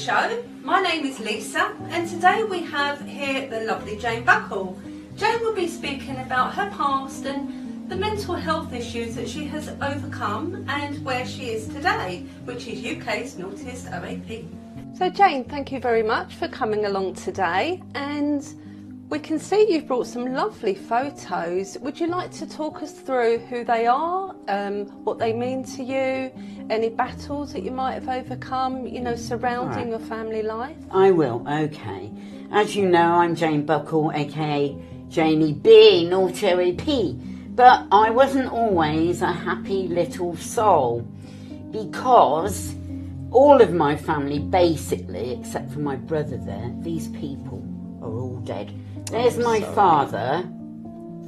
show. My name is Lisa, and today we have here the lovely Jane Buckle. Jane will be speaking about her past and the mental health issues that she has overcome and where she is today, which is UK's naughtiest OAP. So Jane, thank you very much for coming along today, and we can see you've brought some lovely photos. Would you like to talk us through who they are, what they mean to you, any battles that you might have overcome, you know, surrounding your family life? I will, okay. As you know, I'm Jane Buckle, aka Jamie B, naughty OAP. But I wasn't always a happy little soul, because all of my family, basically, except for my brother there, these people are all dead. There's my father,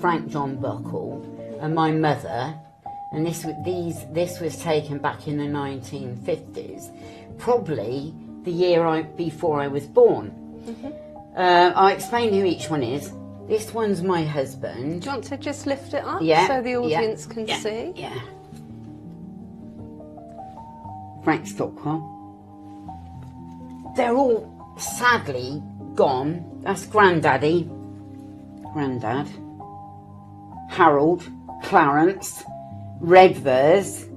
Frank John Buckle, and my mother, and this was taken back in the 1950s, probably the year before I was born. I'll explain who each one is. This one's my husband. Do you want to just lift it up so the audience can see? Yeah. Frank Stockwell. They're all sadly gone. That's Grandad, Harold, Clarence, Redvers,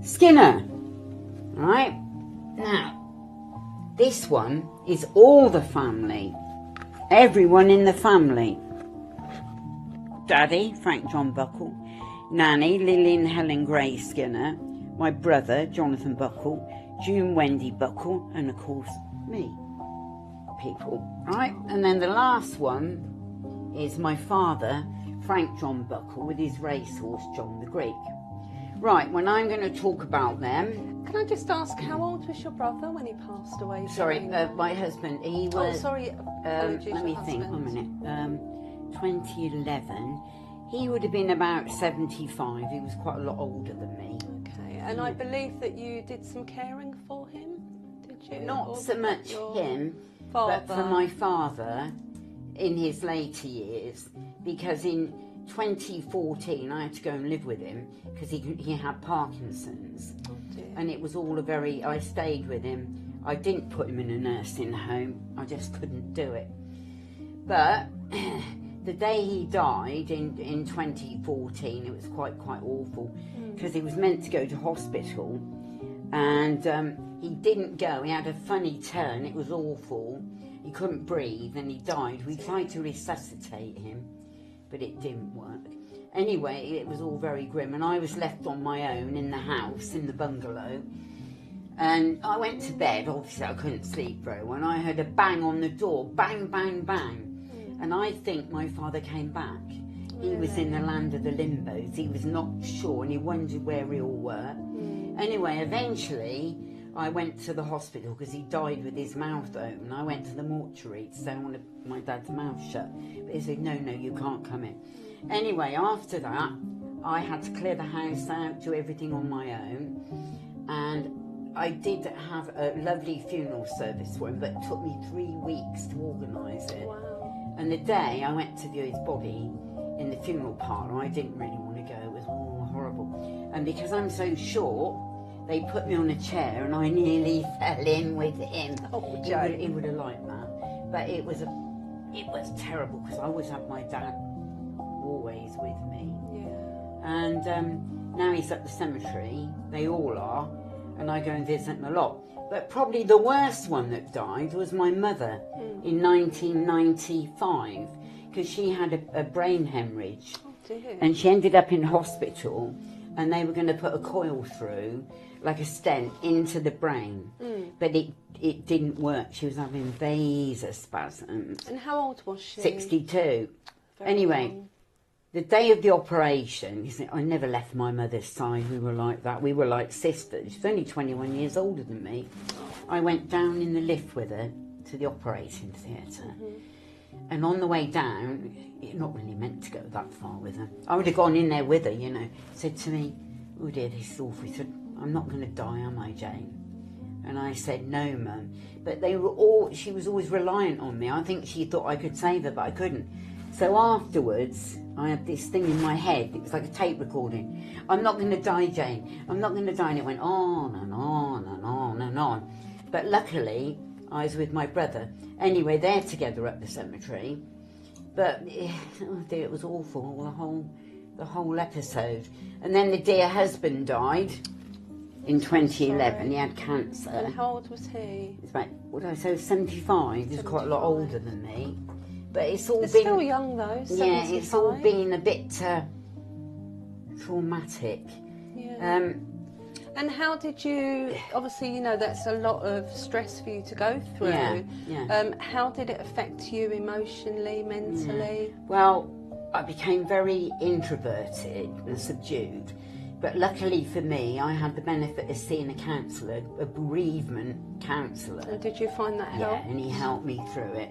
Skinner. Right? Now, this one is all the family. Everyone in the family. Daddy, Frank John Buckle. Nanny, Lillian Helen Gray Skinner. My brother, Jonathan Buckle. June Wendy Buckle. And of course, me. People, right? And then the last one is my father, Frank John Buckle, with his racehorse, John the Greek. Right, when I'm going to talk about them... Can I just ask, how old was your brother when he passed away? Sorry, my husband, he was... Oh, sorry, apologies, let me think, a minute. 2011, he would have been about 75. He was quite a lot older than me. Okay, and I believe that you did some caring for him, did you? Not so much him, father. But for my father in his later years, because in 2014 I had to go and live with him because he had Parkinson's. Oh dear. And it was all I stayed with him. I didn't put him in a nursing home, I just couldn't do it. But the day he died in 2014, it was quite awful, because he was meant to go to hospital, and he didn't go. He had a funny turn, it was awful. He couldn't breathe and he died. We tried to resuscitate him, but it didn't work. Anyway, it was all very grim, and I was left on my own in the house, in the bungalow. And I went to bed, obviously I couldn't sleep very well, and I heard a bang on the door, bang, bang, bang. And I think my father came back. He was in the land of the limbos. He was not sure, and he wondered where we all were. Anyway, eventually, I went to the hospital because he died with his mouth open. I went to the mortuary to say I wanted my dad's mouth shut. But he said, no, you can't come in. Anyway, after that, I had to clear the house out, do everything on my own. And I did have a lovely funeral service for him, but it took me 3 weeks to organise it. Wow. And the day I went to view his body in the funeral parlour, I didn't really want to go. It was all horrible. And because I'm so short, they put me on a chair and I nearly fell in with him. Oh, he would have liked that. But it was terrible, because I always had my dad always with me. Yeah. And now he's at the cemetery. They all are. And I go and visit him a lot. But probably the worst one that died was my mother in 1995, because she had a brain hemorrhage. Oh dear. And she ended up in hospital, and they were going to put a coil through, like a stent, into the brain. But it didn't work. She was having vasospasms. And how old was she? 62. Anyway, young. The day of the operation, you see, I never left my mother's side. We were like that. We were like sisters. She's only 21 years older than me. I went down in the lift with her to the operating theatre. And on the way down, you're not really meant to go that far with her. I would have gone in there with her, you know. Said to me, oh dear, this is awful. He said, I'm not going to die, am I, Jane? And I said, no, Mum. But she was always reliant on me. I think she thought I could save her, but I couldn't. So afterwards, I had this thing in my head. It was like a tape recording. I'm not going to die, Jane. I'm not going to die. And it went on and on and on and on. But luckily, I was with my brother. Anyway, they're together at the cemetery. But oh dear, it was awful, the whole episode. And then the dear husband died in 2011. Sorry. He had cancer. And how old was he? He's about, what did I say, 75. He's quite a lot older than me. But it's all It's been... still young though, 75. Yeah, it's all been a bit traumatic. Yeah. And how did you, obviously, you know, that's a lot of stress for you to go through. Yeah. How did it affect you emotionally, mentally? Yeah. Well, I became very introverted and subdued. But luckily for me, I had the benefit of seeing a counsellor, a bereavement counsellor. And did you find that helped? Yeah, and he helped me through it.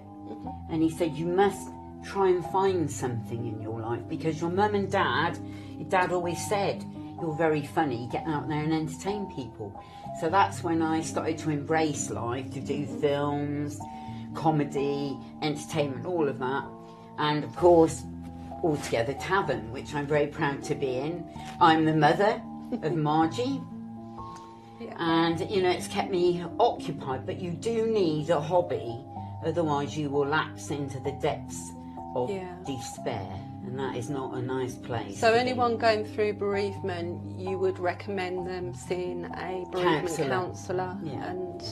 And he said, you must try and find something in your life, because your mum and dad, your dad always said, you're very funny, get out there and entertain people. So that's when I started to embrace life, to do films, comedy, entertainment, all of that. And of course, Altogether Tavern, which I'm very proud to be in. I'm the mother of Margie. Yeah. And, you know, it's kept me occupied, but you do need a hobby, otherwise you will lapse into the depths of despair, and that is not a nice place. So anyone going through bereavement, you would recommend them seeing a bereavement counsellor. Yeah. And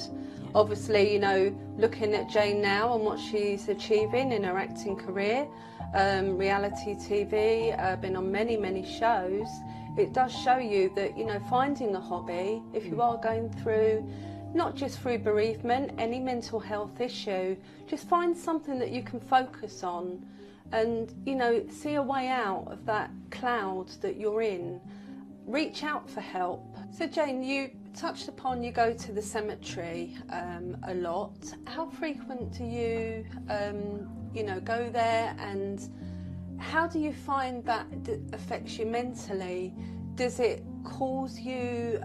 obviously, you know, looking at Jane now and what she's achieving in her acting career, reality TV, been on many shows, it does show you that, you know, finding a hobby, if you are going through, not just through bereavement, any mental health issue, just find something that you can focus on and, you know, see a way out of that cloud that you're in. Reach out for help. So Jane, you touched upon you go to the cemetery a lot. How frequent do you, you know, go there, and how do you find that affects you mentally? Does it cause you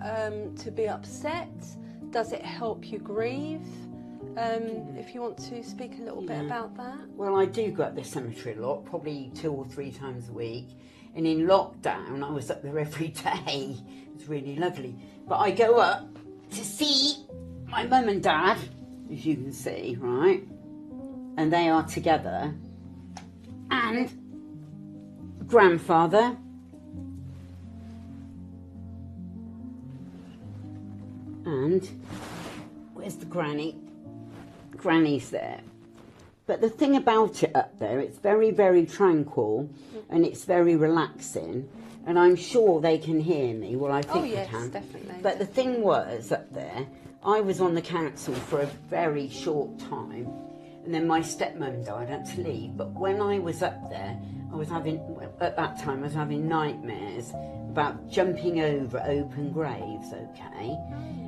to be upset? Does it help you grieve? If you want to speak a little bit about that. Well, I do go up the cemetery a lot, probably 2 or 3 times a week. And in lockdown, I was up there every day. It was really lovely. But I go up to see my mum and dad, as you can see, right? And they are together. And grandfather. And where's the granny? Granny's there. But the thing about it up there, it's very tranquil and it's very relaxing, and I'm sure they can hear me. Well, I think they can. Definitely. But the thing was, up there, I was on the council for a very short time, and then my stepmom died. I had to leave. But when I was up there, I was having, at that time, I was having nightmares about jumping over open graves, okay?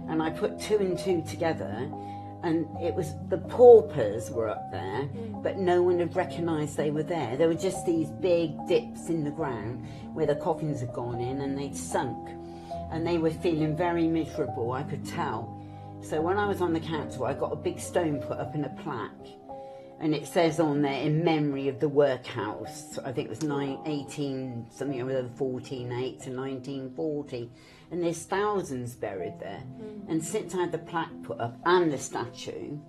And I put 2 and 2 together, and it was the paupers were up there, but no one had recognised they were there. There were just these big dips in the ground where the coffins had gone in and they'd sunk, and they were feeling very miserable, I could tell. So when I was on the council, I got a big stone put up in a plaque, and it says on there, in memory of the workhouse. I think it was 14/8 to 1940. And there's thousands buried there. And since I had the plaque put up and the statue,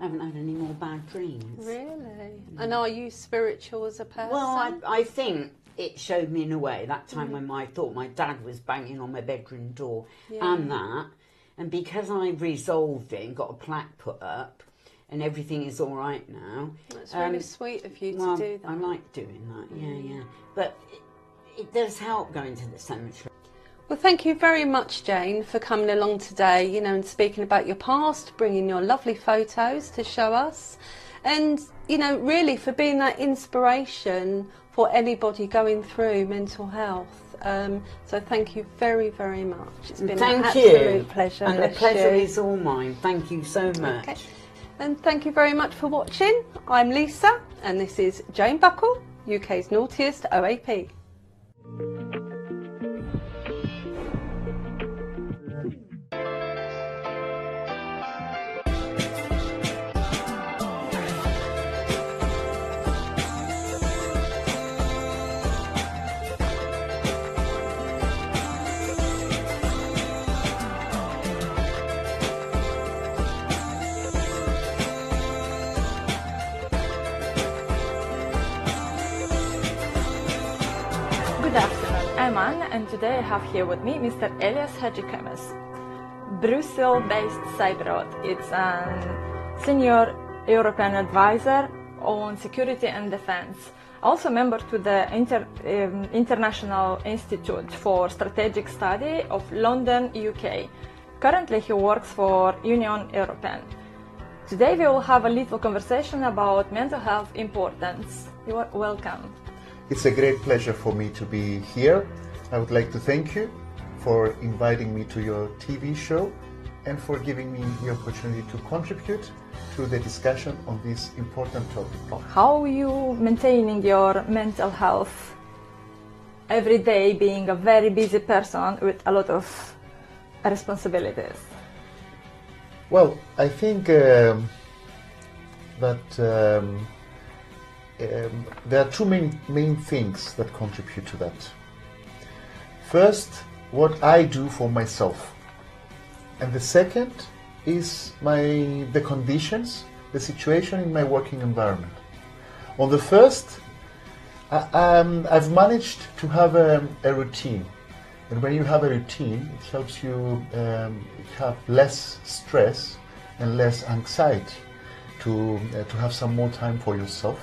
I haven't had any more bad dreams. Really? And are you spiritual as a person? Well, I think it showed me in a way, that time when I thought my dad was banging on my bedroom door and that. And because I resolved it and got a plaque put up, and everything is all right now. That's really sweet of you to do that. I like doing that, yeah. But it does help going to the cemetery. Well, thank you very much, Jane, for coming along today, you know, and speaking about your past, bringing your lovely photos to show us, and, you know, really for being that inspiration for anybody going through mental health. So thank you very much. It's been an absolute pleasure. And the pleasure is all mine. Thank you so much. Okay. And thank you very much for watching. I'm Lisa, and this is Jane Buckle, UK's naughtiest OAP. and today I have here with me Mr. Elias Hadjikemes, Brussels-based cyber. It's a senior European advisor on security and defense, also member to the International Institute for Strategic Study of London, UK. Currently he works for Union European. Today we will have a little conversation about mental health importance. You are welcome. It's a great pleasure for me to be here. I would like to thank you for inviting me to your TV show and for giving me the opportunity to contribute to the discussion on this important topic. How are you maintaining your mental health every day, being a very busy person with a lot of responsibilities? Well, I think that there are two main things that contribute to that. First, what I do for myself, and the second is the conditions, the situation in my working environment. On the first, I've managed to have a routine, and when you have a routine, it helps you have less stress and less anxiety to have some more time for yourself.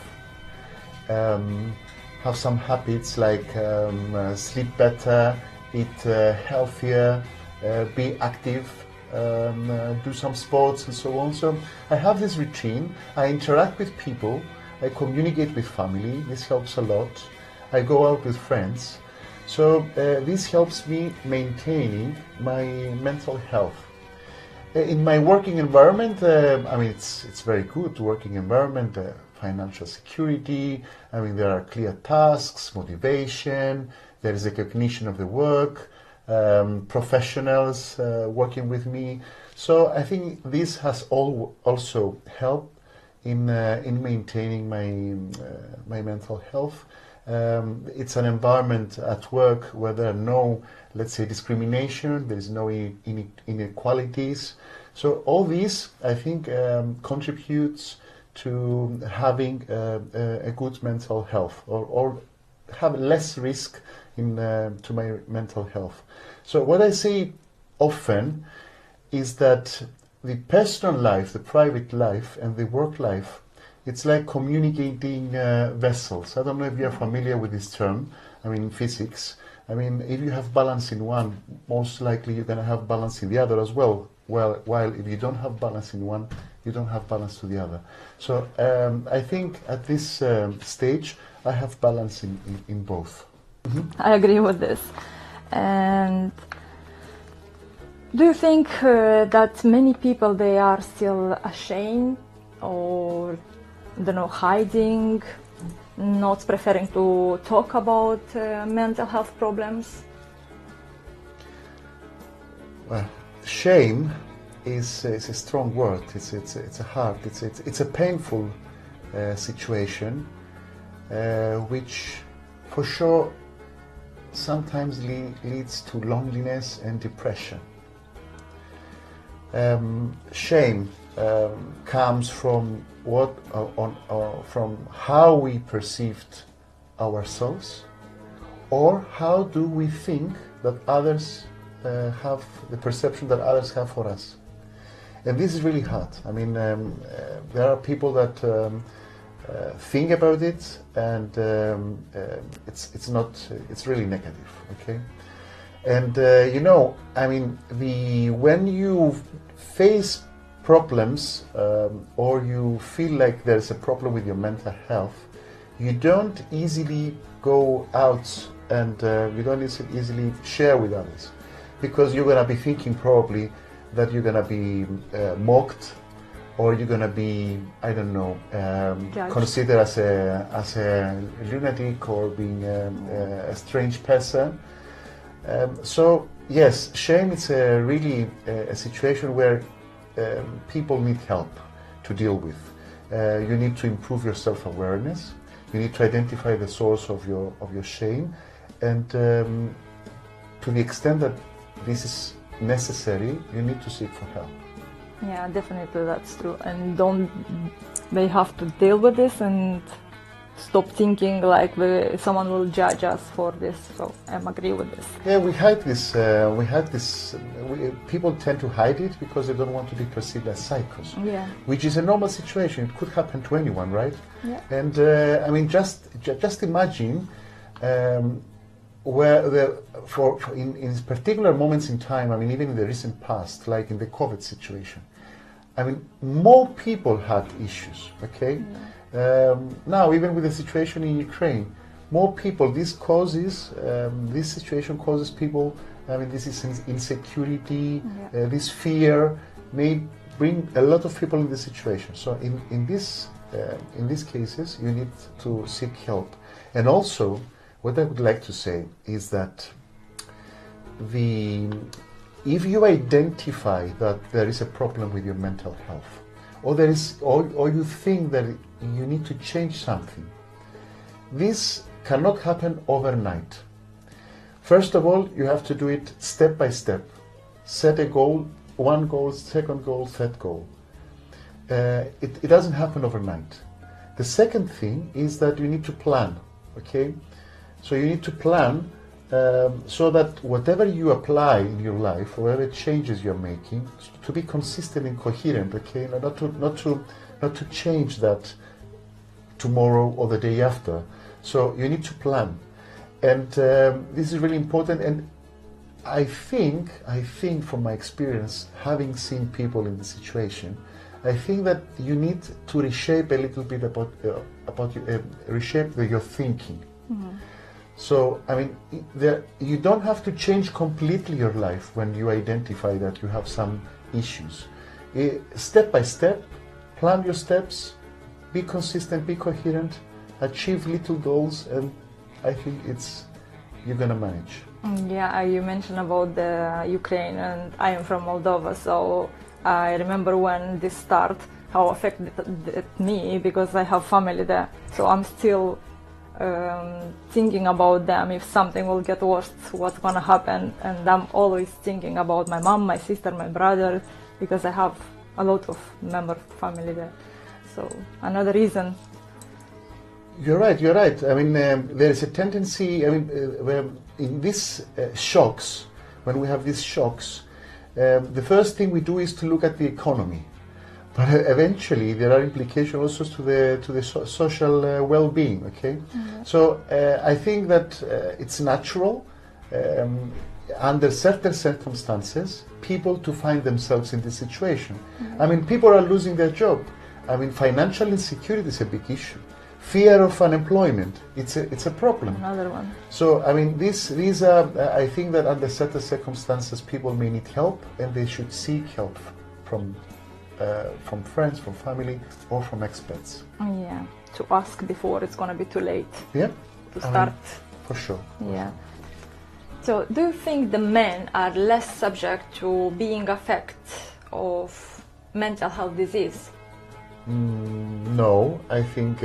Have some habits like sleep better, eat healthier, be active, do some sports and so on. So I have this routine, I interact with people, I communicate with family, this helps a lot. I go out with friends. So this helps me maintaining my mental health. In my working environment, I mean, it's very good working environment, financial security, I mean, there are clear tasks, motivation, there is recognition of the work, professionals working with me. So I think this has also helped in maintaining my mental health. It's an environment at work where there are no, let's say, discrimination, there is no inequalities. So all this, I think, contributes to having a good mental health, or have less risk to my mental health. So what I say often is that the personal life, the private life, and the work life, it's like communicating vessels. I don't know if you're familiar with this term. I mean, in physics. I mean, if you have balance in one, most likely you're going to have balance in the other as well. While if you don't have balance in one, you don't have balance to the other. So I think at this stage, I have balance in both. Mm-hmm. I agree with this. And do you think that many people, they are still ashamed or, I don't know, hiding, not preferring to talk about mental health problems? Well, shame is a strong word. It's a hard. It's a painful situation, which for sure sometimes leads to loneliness and depression. Shame comes from from how we perceived ourselves, or how do we think that others have the perception that others have for us. And this is really hard. I mean, there are people that think about it, and it's really negative. Okay, and I mean, when you face problems or you feel like there's a problem with your mental health, you don't easily go out and you don't easily share with others, because you're going to be thinking probably that you're going to be mocked, or you're going to be, I don't know, considered as a lunatic, or being a strange person. So yes, shame is really a situation where people need help to deal with. You need to improve your self-awareness. You need to identify the source of your shame, and to the extent that this is necessary, you need to seek for help. Yeah, definitely, that's true. And they have to deal with this and stop thinking like someone will judge us for this. So I agree with this. Yeah, we had this. People tend to hide it because they don't want to be perceived as psychos. Yeah. Which is a normal situation. It could happen to anyone, right? Yeah. And I mean, just imagine where in particular moments in time. I mean, even in the recent past, like in the COVID situation. I mean, more people had issues. Okay. Now, even with the situation in Ukraine, more people. This situation causes people. I mean, this is insecurity. This fear may bring a lot of people in this situation. So, in these cases, you need to seek help. And also, what I would like to say is that if you identify that there is a problem with your mental health, or you think that you need to change something, this cannot happen overnight. First of all, you have to do it step by step. Set a goal, one goal, second goal, third goal. It doesn't happen overnight. The second thing is that you need to plan, okay? So you need to plan so that whatever you apply in your life, or whatever changes you're making, to be consistent and coherent, okay? Not to change that tomorrow or the day after. So you need to plan, and this is really important. And I think from my experience, having seen people in this situation, I think that you need to reshape a little bit reshape your thinking. Mm-hmm. So, I mean, you don't have to change completely your life when you identify that you have some issues. Step by step, plan your steps, be consistent, be coherent, achieve little goals, and I think you're gonna manage. Yeah, you mentioned about the Ukraine, and I am from Moldova, so I remember when this started, how affected me, because I have family there. So I'm still thinking about them. If something will get worse, what's gonna happen? And I'm always thinking about my mom, my sister, my brother, because I have a lot of members of family there. So another reason. You're right. I mean, there is a tendency. I mean, where in these shocks, when we have these shocks, the first thing we do is to look at the economy. But eventually, there are implications also to the social well-being. Okay, mm-hmm. So I think that it's natural under certain circumstances, people to find themselves in this situation. Mm-hmm. I mean, people are losing their job. I mean, financial insecurity is a big issue. Fear of unemployment, it's a problem. Another one. So, I mean, these are. I think that under certain circumstances, people may need help, and they should seek help from friends, from family, or from experts. Yeah, to ask before it's going to be too late. Yeah, to start. For sure. Yeah. So, do you think the men are less subject to being affected of mental health disease? No, I think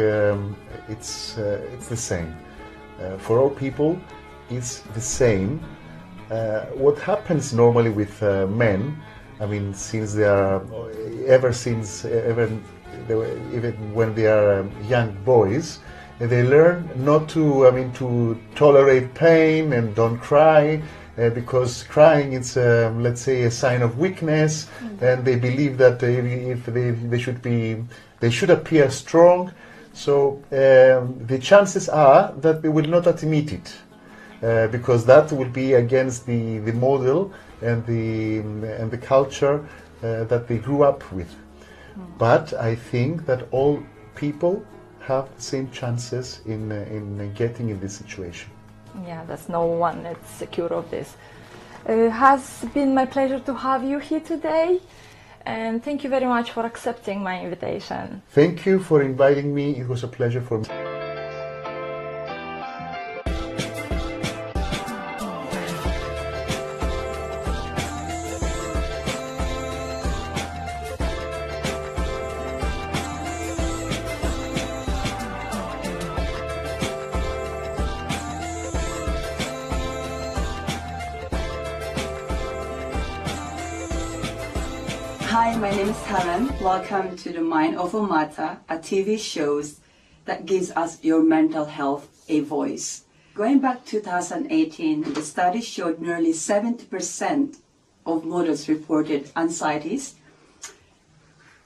it's the same. For all people, it's the same. What happens normally with men, I mean, since they are, even when they are young boys, they learn not to, to tolerate pain and don't cry, because crying is, let's say, a sign of weakness, and they believe that if they should appear strong. So the chances are that they will not admit it, because that will be against the model and the culture that they grew up with. But I think that all people have the same chances in getting in this situation. Yeah, there's no one that's secure of this. It has been my pleasure to have you here today, and thank you very much for accepting my invitation. Thank you for inviting me. It was a pleasure for me. Hi, my name is Helen. Welcome to the Mind Over Matter, a TV show that gives us your mental health a voice. Going back to 2018, the study showed nearly 70% of models reported anxieties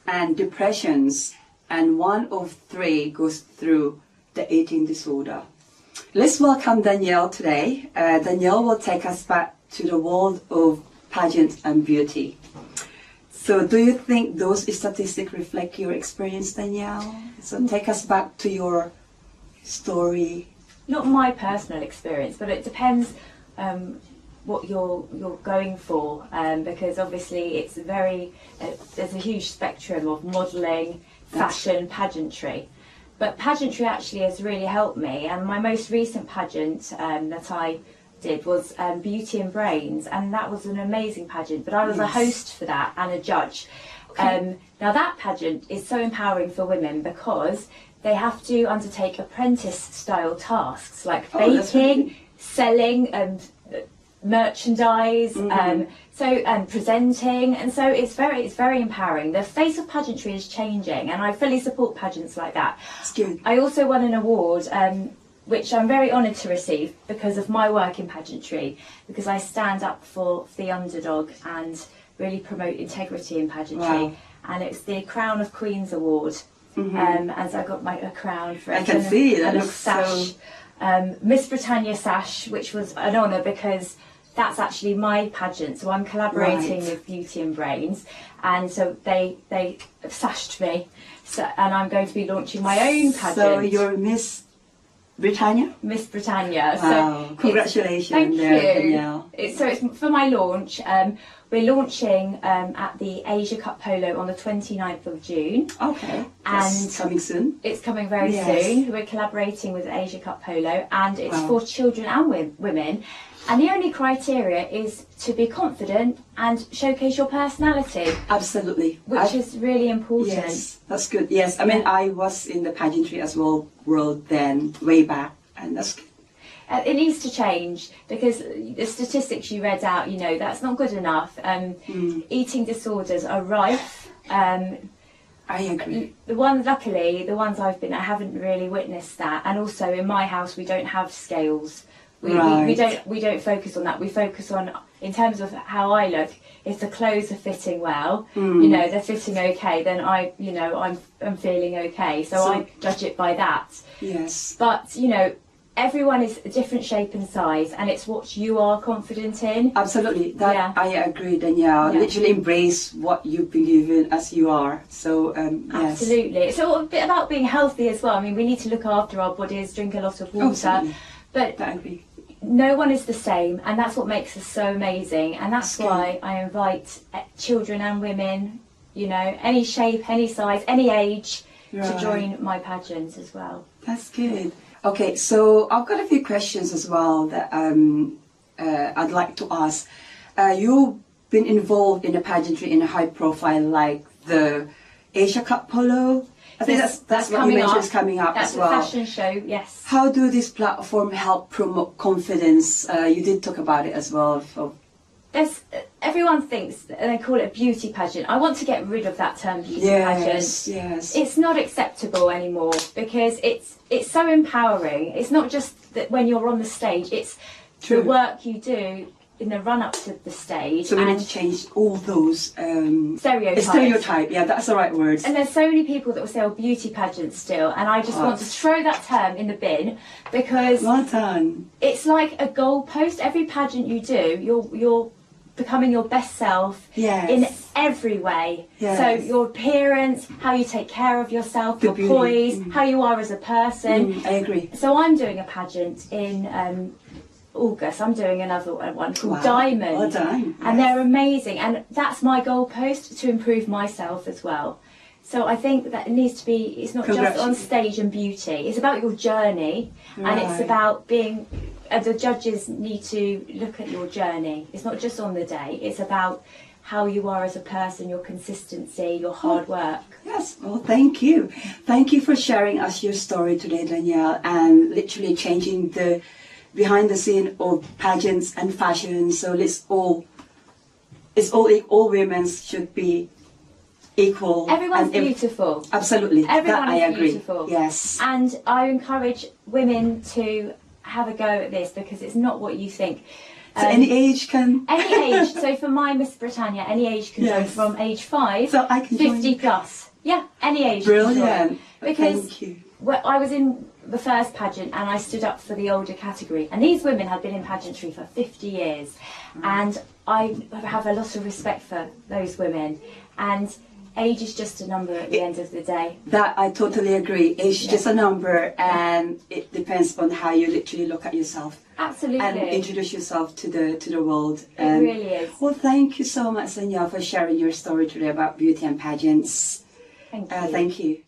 and depressions, and 1 of 3 goes through the eating disorder. Let's welcome Danielle today. Danielle will take us back to the world of pageants and beauty. So do you think those statistics reflect your experience, Danielle? So take us back to your story. Not my personal experience, but it depends what you're going for, because obviously it's there's a huge spectrum of modelling, fashion, pageantry. But pageantry actually has really helped me, and my most recent pageant that I did was Beauty and Brains, and that was an amazing pageant, but I was a host for that and a judge. Okay. Now that pageant is so empowering for women because they have to undertake apprentice style tasks like baking, selling, merchandise, presenting, and so it's very empowering. The face of pageantry is changing, and I fully support pageants like that. That's good. I also won an award which I'm very honoured to receive because of my work in pageantry, because I stand up for the underdog and really promote integrity in pageantry. Wow. And it's the Crown of Queens Award. As I got a crown for it. I can see that and looks a sash, Miss Britannia sash, which was an honour because that's actually my pageant. So I'm collaborating with Beauty and Brains, and so they sashed me. So, and I'm going to be launching my own pageant. So you're Miss Britannia? Miss Britannia. Wow. So congratulations. Thank you. Danielle. So it's for my launch. We're launching at the Asia Cup Polo on the 29th of June. Okay. And that's coming soon. It's coming very soon. We're collaborating with Asia Cup Polo, and it's for children and women. And the only criteria is to be confident and showcase your personality. Absolutely. Which is really important. Yes, that's good. Yes, I mean, I was in the pageantry as well world then, way back, and that's good. It needs to change because the statistics you read out, that's not good enough. Eating disorders are rife. I agree. Luckily, the ones I haven't really witnessed that. And also in my house, we don't have scales. We don't focus on that. We focus on, in terms of how I look, if the clothes are fitting well, they're fitting okay, then I'm feeling okay. So I judge it by that. Yes. But everyone is a different shape and size, and it's what you are confident in. Absolutely. I agree, Danielle. Yeah. Literally embrace what you believe in as you are. So yes. Absolutely. So a bit about being healthy as well. I mean, we need to look after our bodies, drink a lot of water. Absolutely. But I agree. No one is the same, and that's what makes us so amazing. And that's why I invite children and women, any shape, any size, any age, to join my pageant as well. That's good. Okay, so I've got a few questions as well that I'd like to ask. You've been involved in a pageantry in a high profile like the Asia Cup Polo. I think that's what you mentioned is coming up as well. That's a fashion show, yes. How do this platform help promote confidence? You did talk about it as well. Everyone thinks, and they call it a beauty pageant. I want to get rid of that term beauty pageant. Yes. It's not acceptable anymore because it's so empowering. It's not just that when you're on the stage, it's the work you do in the run up to the stage. So we need to change all those stereotypes. Stereotype, yeah, that's the right word. And there's so many people that will say, beauty pageants still, and I just want to throw that term in the bin because well done. It's like a goalpost. Every pageant you do, you're becoming your best self in every way. Yes. So your appearance, how you take care of yourself, your poise, how you are as a person. I agree. So I'm doing a pageant in August. I'm doing another one called Diamond. Well done. And they're amazing, and that's my goalpost to improve myself as well. So I think that it needs to be, it's not just on stage and beauty, it's about your journey, and it's about being, the judges need to look at your journey. It's not just on the day, it's about how you are as a person, your consistency, your hard work. Yes, well, thank you. Thank you for sharing us your story today, Danielle, and literally changing the behind the scene of pageants and fashion. So all women should be equal. Everyone's and beautiful. Absolutely. Everyone that I is agree. beautiful. Yes. And I encourage women to have a go at this because it's not what you think. So any age can. Any age. So for my Miss Britannia, any age can join Yes. from age 5, So I can 50 join. plus. Yeah, any age. Brilliant. Can join. Because Thank you. I was in the first pageant and I stood up for the older category, and these women had been in pageantry for 50 years, and I have a lot of respect for those women, and age is just a number at the end of the day. That I totally agree. Age is just a number, and it depends on how you literally look at yourself Absolutely. and introduce yourself to the world. It really is. Well, thank you so much, Sonia, for sharing your story today about beauty and pageants. Thank you. Thank you.